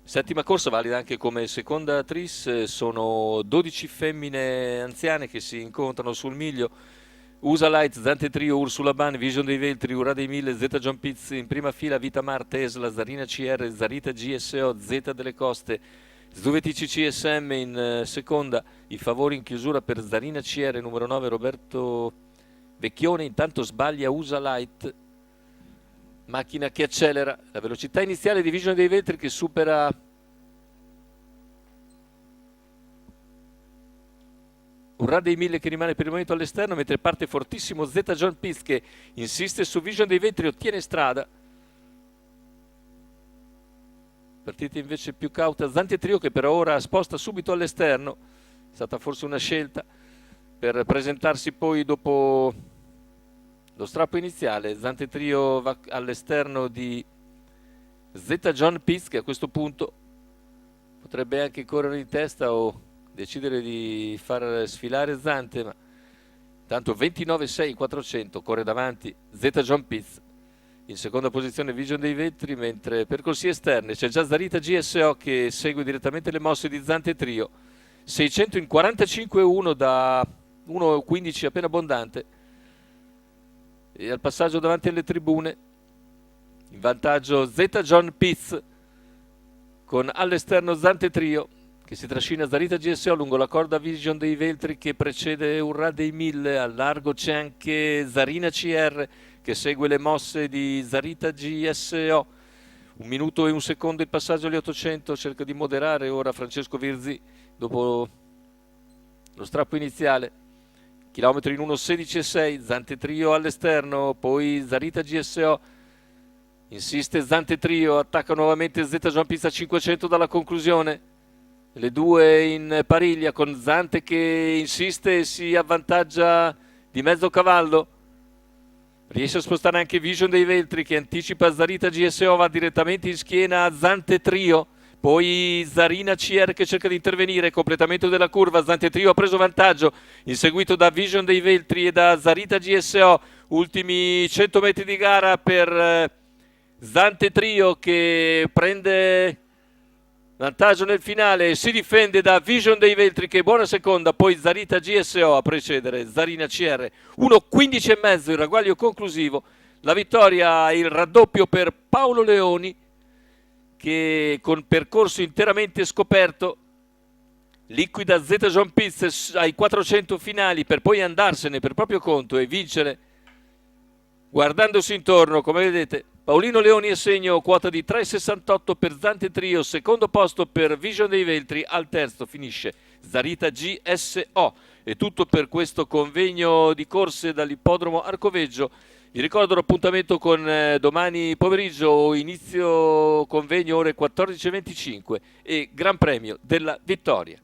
Settima corsa valida anche come seconda tris, sono 12 femmine anziane che si incontrano sul miglio. USA Light, Zante Trio, Ursula Ban, Vision dei Veltri, Ura dei Mille, Z John Pitts in prima fila, Vita Mar, Tesla, Zarina CR, Zarita GSO, Z delle Coste, Zuvetici CSM in seconda, i favori in chiusura per Zarina CR, numero 9 Roberto Vecchione, intanto sbaglia USA Light, macchina che accelera, la velocità iniziale di Vision dei Veltri che supera Urrà dei Mille che rimane per il momento all'esterno, mentre parte fortissimo Z John Pitts che insiste su Vision dei Veltri, ottiene strada. Partita invece più cauta Zante Trio che per ora sposta subito all'esterno, è stata forse una scelta per presentarsi poi dopo lo strappo iniziale. Zante Trio va all'esterno di Z John Pitts che a questo punto potrebbe anche correre in testa o decidere di far sfilare Zante, ma tanto 29,6 400 corre davanti Z John Pitts. In seconda posizione Vision dei Vetri, mentre percorsi esterni c'è già Zarita GSO che segue direttamente le mosse di Zante Trio, 600 in 45,1 da 1,15 appena abbondante, e al passaggio davanti alle tribune in vantaggio Z John Pitts con all'esterno Zante Trio che si trascina Zarita GSO lungo la corda Vision dei Veltri che precede Urrà dei Mille. Al largo c'è anche Zarina CR che segue le mosse di Zarita GSO. 1 minuto e 1 secondo il passaggio agli 800, cerca di moderare ora Francesco Virzi dopo lo strappo iniziale. Chilometri in 1.16,6, Zante Trio all'esterno, poi Zarita GSO, insiste Zante Trio, attacca nuovamente Z John Pitts a 500 dalla conclusione. Le due in pariglia con Zante che insiste e si avvantaggia di mezzo cavallo. Riesce a spostare anche Vision dei Veltri che anticipa Zarita GSO, va direttamente in schiena a Zante Trio. Poi Zarina CR che cerca di intervenire, completamento della curva, Zante Trio ha preso vantaggio, inseguito da Vision dei Veltri e da Zarita GSO. Ultimi 100 metri di gara per Zante Trio che prende vantaggio nel finale, si difende da Vision dei Veltri che è buona seconda, poi Zarita GSO a precedere Zarina CR, 1.15 e mezzo il ragguaglio conclusivo. La vittoria, il raddoppio per Paolo Leoni che con percorso interamente scoperto liquida Z John Pitts ai 400 finali per poi andarsene per proprio conto e vincere guardandosi intorno. Come vedete, Paolino Leoni a segno, quota di 3,68 per Zante Trio, secondo posto per Vision dei Veltri, al terzo finisce Zarita GSO. È tutto per questo convegno di corse dall'ippodromo Arcoveggio. Vi ricordo l'appuntamento con domani pomeriggio, inizio convegno ore 14.25 e Gran Premio della Vittoria.